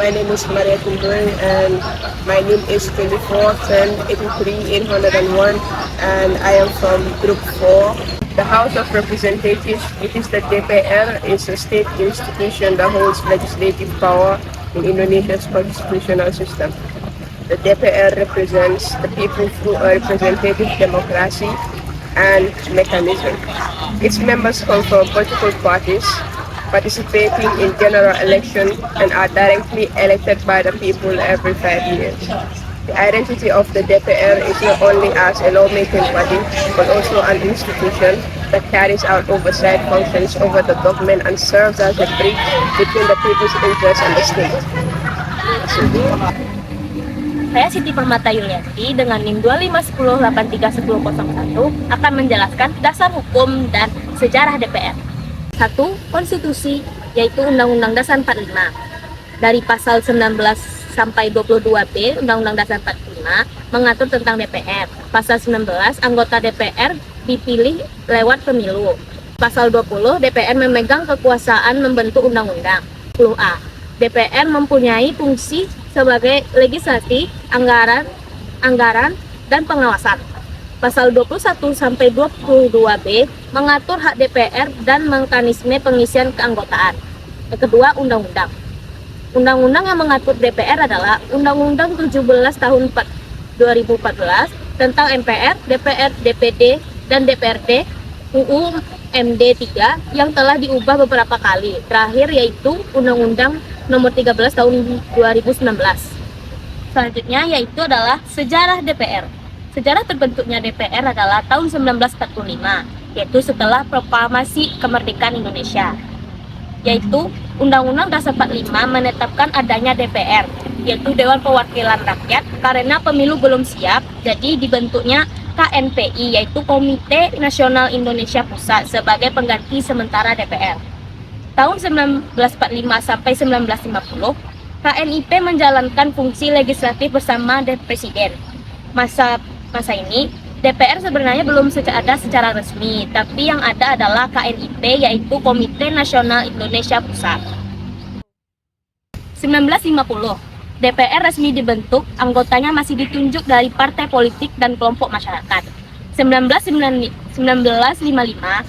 My name is Maria Tumboy and my name is 241083-801 and I am from Group 4. The House of Representatives, it is the DPR, is a state institution that holds legislative power in Indonesia's constitutional system. The DPR represents the people through a representative democracy and mechanism. Its members come from political parties participating in general election and are directly elected by the people every 5 years. The identity of the DPR is not only as a lawmaking body, but also an institution that carries out oversight functions over the government and serves as a bridge between the people's interests and the state. Saya Siti Permata Yulianti dengan NIM 2510831001 akan menjelaskan dasar hukum dan sejarah DPR. 1. Konstitusi, yaitu Undang-Undang Dasar 45. Dari pasal 19 sampai 22B Undang-Undang Dasar 45 mengatur tentang DPR. Pasal 19, anggota DPR dipilih lewat pemilu. Pasal 20, DPR memegang kekuasaan membentuk undang-undang. 10A. DPR mempunyai fungsi sebagai legislasi, anggaran, dan pengawasan. Pasal 21 sampai 22B mengatur hak DPR dan mekanisme pengisian keanggotaan. Yang kedua, undang-undang. Undang-undang yang mengatur DPR adalah Undang-Undang 17 tahun 2014 tentang MPR, DPR, DPD, dan DPRD, UU MD 3 yang telah diubah beberapa kali. Terakhir yaitu Undang-Undang Nomor 13 tahun 2019. Selanjutnya yaitu adalah sejarah DPR. Sejarah terbentuknya DPR adalah tahun 1945, yaitu setelah proklamasi kemerdekaan Indonesia. Yaitu Undang-Undang Dasar 45 menetapkan adanya DPR, yaitu Dewan Perwakilan Rakyat, karena pemilu belum siap, jadi dibentuknya KNPI, yaitu Komite Nasional Indonesia Pusat sebagai pengganti sementara DPR. Tahun 1945 sampai 1950, KNIP menjalankan fungsi legislatif bersama Presiden. Masa ini, DPR sebenarnya belum ada secara resmi, tapi yang ada adalah KNIP, yaitu Komite Nasional Indonesia Pusat. 1950, DPR resmi dibentuk, anggotanya masih ditunjuk dari partai politik dan kelompok masyarakat. 1955,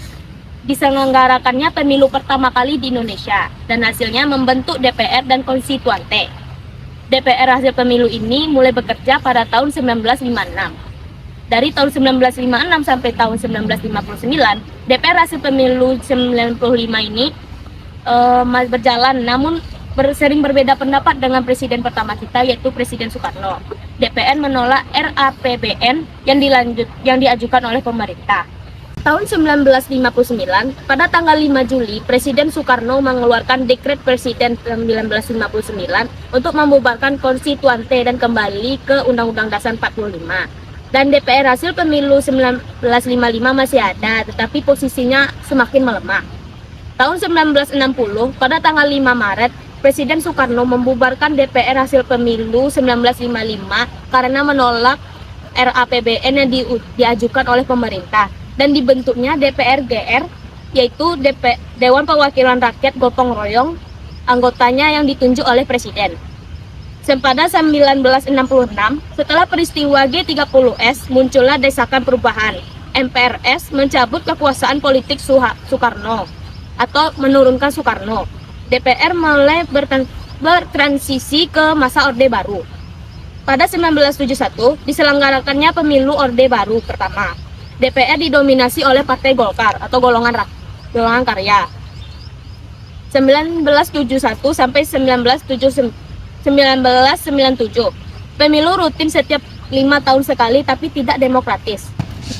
diselenggarakannya pemilu pertama kali di Indonesia, dan hasilnya membentuk DPR dan konstituante. DPR hasil pemilu ini mulai bekerja pada tahun 1956. Dari tahun 1956 sampai tahun 1959, DPR hasil pemilu 95 ini berjalan, namun sering berbeda pendapat dengan presiden pertama kita, yaitu Presiden Soekarno. DPR menolak RAPBN yang diajukan oleh pemerintah. Tahun 1959, pada tanggal 5 Juli, Presiden Soekarno mengeluarkan Dekret Presiden 1959 untuk membubarkan konstituante dan kembali ke Undang-Undang Dasar 45. Dan DPR hasil pemilu 1955 masih ada, tetapi posisinya semakin melemah. Tahun 1960, pada tanggal 5 Maret, Presiden Soekarno membubarkan DPR hasil pemilu 1955 karena menolak RAPBN yang diajukan oleh pemerintah. Dan dibentuknya DPR GR, yaitu Dewan Perwakilan Rakyat Gotong Royong, anggotanya yang ditunjuk oleh Presiden. Pada 1966, setelah peristiwa G30S, muncullah desakan perubahan. MPRS mencabut kekuasaan politik Soekarno atau menurunkan Soekarno. DPR mulai bertransisi ke masa Orde Baru. Pada 1971, diselenggarakannya pemilu Orde Baru pertama. DPR didominasi oleh Partai Golkar atau golongan karya. 1971 sampai 1997. Pemilu rutin setiap 5 tahun sekali, tapi tidak demokratis.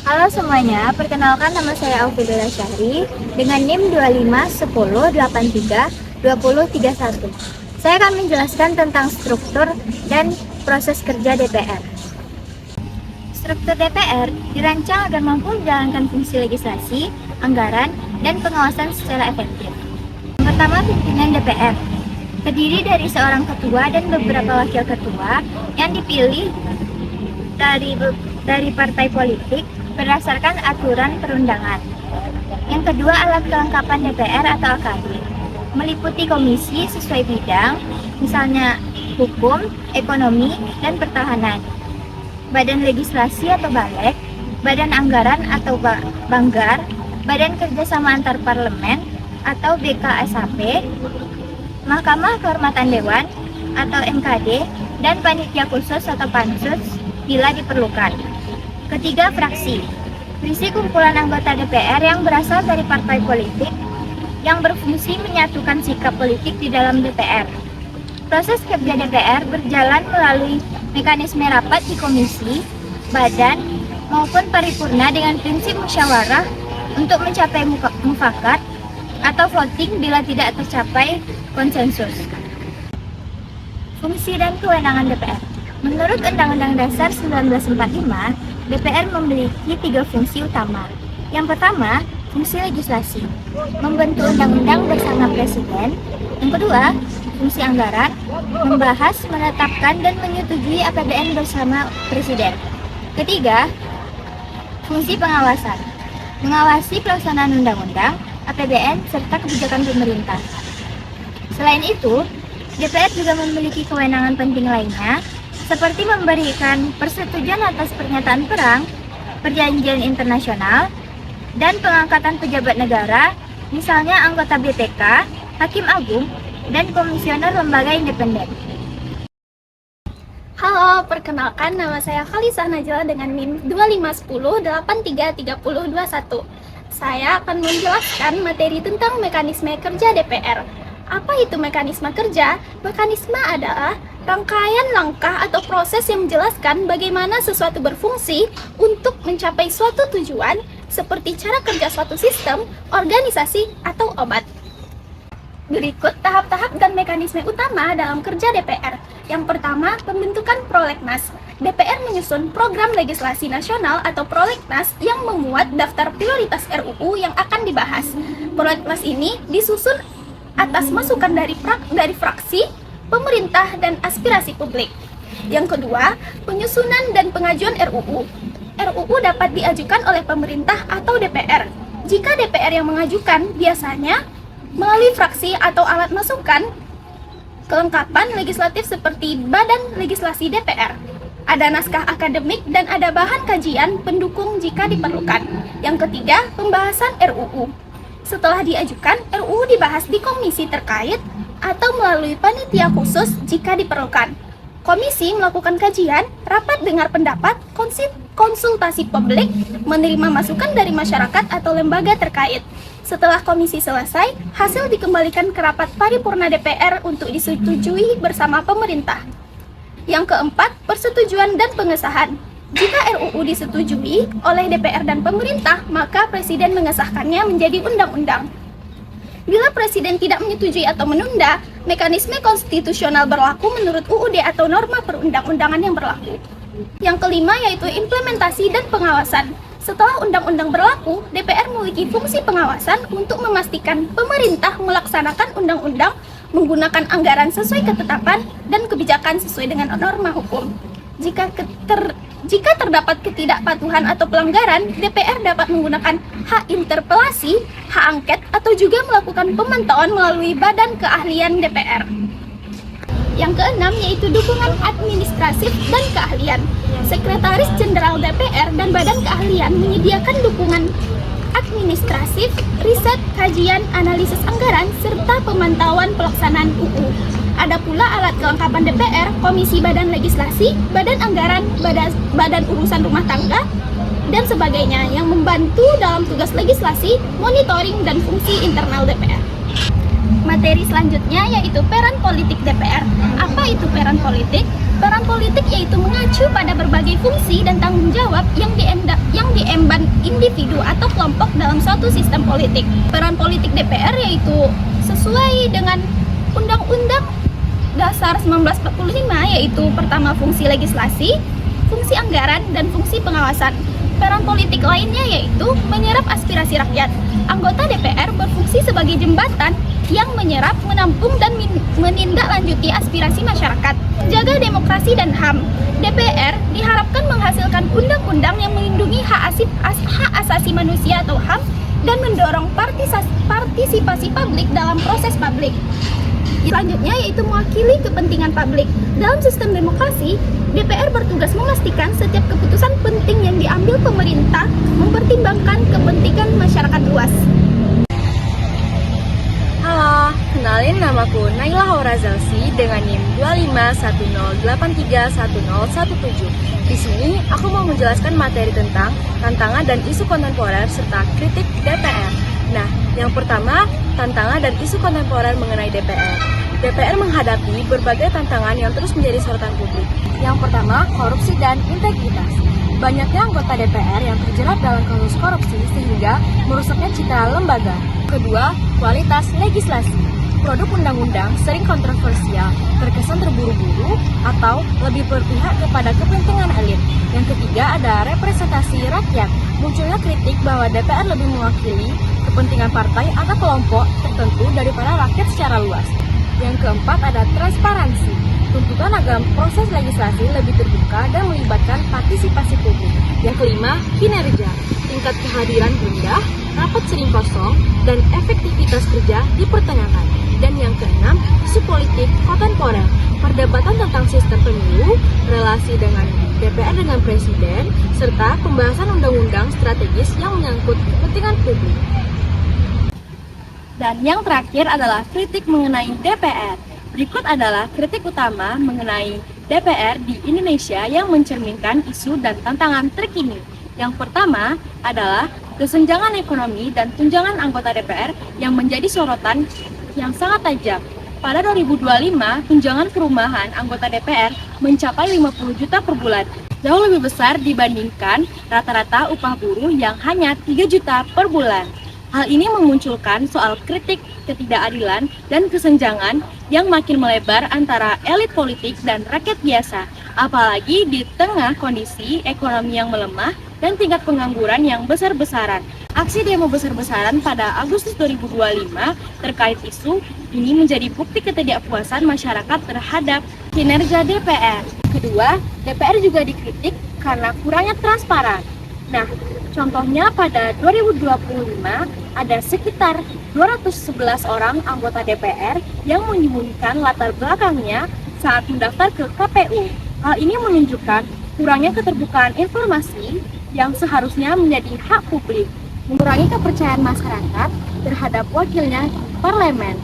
Halo semuanya, perkenalkan nama saya Aufidula Syahri dengan NIM 2510832031. Saya akan menjelaskan tentang struktur dan proses kerja DPR. Struktur DPR dirancang agar mampu menjalankan fungsi legislasi, anggaran, dan pengawasan secara efektif. Yang pertama, pimpinan DPR. Terdiri dari seorang ketua dan beberapa wakil ketua yang dipilih dari partai politik berdasarkan aturan perundangan. Yang kedua, alat kelengkapan DPR atau AKD. Meliputi komisi sesuai bidang, misalnya hukum, ekonomi, dan pertahanan. Badan legislasi atau BALEK, badan anggaran atau Banggar, badan kerjasama antar parlemen atau BKSAP, Mahkamah Kehormatan Dewan atau MKD, dan panitia khusus atau pansus bila diperlukan. Ketiga, fraksi. Berisi kumpulan anggota DPR yang berasal dari partai politik yang berfungsi menyatukan sikap politik di dalam DPR. Proses kerja DPR berjalan melalui mekanisme rapat di komisi, badan, maupun paripurna dengan prinsip musyawarah untuk mencapai mufakat atau voting bila tidak tercapai konsensus. Fungsi dan kewenangan DPR. Menurut Undang-Undang Dasar 1945, DPR memiliki 3 fungsi utama. Yang pertama, fungsi legislasi, membentuk undang-undang bersama Presiden. Yang kedua, fungsi anggaran, membahas, menetapkan, dan menyetujui APBN bersama Presiden. Ketiga, fungsi pengawasan, mengawasi pelaksanaan undang-undang, APBN, serta kebijakan pemerintah. Selain itu, DPR juga memiliki kewenangan penting lainnya, seperti memberikan persetujuan atas pernyataan perang, perjanjian internasional, dan pengangkatan pejabat negara, misalnya anggota BPK, Hakim Agung, dan komisioner lembaga independen. Halo, perkenalkan nama saya Khalisah Najla dengan NIM 2510833021. Saya akan menjelaskan materi tentang mekanisme kerja DPR. Apa itu mekanisme kerja? Mekanisme adalah rangkaian langkah atau proses yang menjelaskan bagaimana sesuatu berfungsi untuk mencapai suatu tujuan, seperti cara kerja suatu sistem, organisasi, atau obat. Berikut tahap-tahap dan mekanisme utama dalam kerja DPR. Yang pertama, pembentukan prolegnas. DPR menyusun program legislasi nasional atau prolegnas yang memuat daftar prioritas RUU yang akan dibahas. Prolegnas ini disusun atas masukan dari fraksi, pemerintah, dan aspirasi publik. Yang kedua, penyusunan dan pengajuan RUU. RUU dapat diajukan oleh pemerintah atau DPR. Jika DPR yang mengajukan, biasanya melalui fraksi atau alat masukan kelengkapan legislatif seperti Badan Legislasi DPR. Ada naskah akademik dan ada bahan kajian pendukung jika diperlukan. Yang ketiga, pembahasan RUU. Setelah diajukan, RUU dibahas di komisi terkait atau melalui panitia khusus jika diperlukan. Komisi melakukan kajian, rapat dengar pendapat, konsultasi publik, menerima masukan dari masyarakat atau lembaga terkait. Setelah komisi selesai, hasil dikembalikan ke rapat paripurna DPR untuk disetujui bersama pemerintah. Yang keempat, persetujuan dan pengesahan. Jika RUU disetujui oleh DPR dan pemerintah, maka Presiden mengesahkannya menjadi undang-undang. Bila Presiden tidak menyetujui atau menunda, mekanisme konstitusional berlaku menurut UUD atau norma perundang-undangan yang berlaku. Yang kelima yaitu implementasi dan pengawasan. Setelah undang-undang berlaku, DPR memiliki fungsi pengawasan untuk memastikan pemerintah melaksanakan undang-undang menggunakan anggaran sesuai ketetapan dan kebijakan sesuai dengan norma hukum. Jika terdapat ketidakpatuhan atau pelanggaran, DPR dapat menggunakan hak interpelasi, hak angket, atau juga melakukan pemantauan melalui Badan Keahlian DPR. Yang keenam yaitu dukungan administratif dan keahlian. Sekretaris Jenderal DPR dan Badan Keahlian menyediakan dukungan administratif, riset, kajian, analisis anggaran, serta pemantauan pelaksanaan UU. Ada pula alat kelengkapan DPR, Komisi Badan Legislasi, Badan Anggaran, Badan Urusan Rumah Tangga, dan sebagainya yang membantu dalam tugas legislasi, monitoring, dan fungsi internal DPR. Materi selanjutnya yaitu peran politik DPR. Apa itu peran politik? Peran politik yaitu mengacu pada berbagai fungsi dan tanggung jawab yang diemban individu atau kelompok dalam suatu sistem politik. Peran politik DPR yaitu sesuai dengan Undang-Undang Dasar 1945 yaitu pertama fungsi legislasi, fungsi anggaran, dan fungsi pengawasan. Peran politik lainnya yaitu menyerap aspirasi rakyat. Anggota DPR berfungsi sebagai jembatan yang menyerap, menampung, dan menindaklanjuti aspirasi masyarakat. Jaga demokrasi dan HAM. DPR diharapkan menghasilkan undang-undang yang melindungi hak asasi manusia atau HAM dan mendorong partisipasi publik dalam proses publik. Selanjutnya yaitu mewakili kepentingan publik. Dalam sistem demokrasi, DPR bertugas memastikan setiap keputusan penting yang diambil pemerintah mempertimbangkan kepentingan masyarakat luas. Halo, kenalin namaku Naila Horazalsi dengan NIM 25108310117. Di sini aku mau menjelaskan materi tentang tantangan dan isu kontemporer serta kritik DPR. Nah, yang pertama, tantangan dan isu kontemporer mengenai DPR. DPR menghadapi berbagai tantangan yang terus menjadi sorotan publik. Yang pertama, korupsi dan integritas. Banyaknya anggota DPR yang terjerat dalam kasus korupsi sehingga merusaknya citra lembaga. Kedua, kualitas legislasi. Produk undang-undang sering kontroversial, terkesan terburu-buru, atau lebih berpihak kepada kepentingan elit. Yang ketiga ada representasi rakyat. Munculnya kritik bahwa DPR lebih mewakili kepentingan partai atau kelompok tertentu daripada rakyat secara luas. Yang keempat ada transparansi. Tuntutan agar proses legislasi lebih terbuka dan melibatkan partisipasi publik. Yang kelima, kinerja. Tingkat kehadiran rendah, rapat sering kosong, dan efektivitas kerja dipertanyakan. Dan yang keenam, isu politik kontemporer. Perdebatan tentang sistem pemilu, relasi dengan DPR dengan presiden, serta pembahasan undang-undang strategis yang menyangkut kepentingan publik. Dan yang terakhir adalah kritik mengenai DPR. Berikut adalah kritik utama mengenai DPR di Indonesia yang mencerminkan isu dan tantangan terkini. Yang pertama adalah kesenjangan ekonomi dan tunjangan anggota DPR yang menjadi sorotan yang sangat tajam. Pada 2025, tunjangan perumahan anggota DPR mencapai 50 juta per bulan, jauh lebih besar dibandingkan rata-rata upah buruh yang hanya 3 juta per bulan. Hal ini memunculkan soal kritik ketidakadilan dan kesenjangan yang makin melebar antara elit politik dan rakyat biasa, apalagi di tengah kondisi ekonomi yang melemah dan tingkat pengangguran yang besar-besaran. Aksi demo besar-besaran pada Agustus 2025 terkait isu ini menjadi bukti ketidakpuasan masyarakat terhadap kinerja DPR. Kedua, DPR juga dikritik karena kurangnya transparan. Nah, contohnya pada 2025 ada sekitar 211 orang anggota DPR yang menyembunyikan latar belakangnya saat mendaftar ke KPU. Hal ini menunjukkan kurangnya keterbukaan informasi yang seharusnya menjadi hak publik, mengurangi kepercayaan masyarakat terhadap wakilnya di parlemen.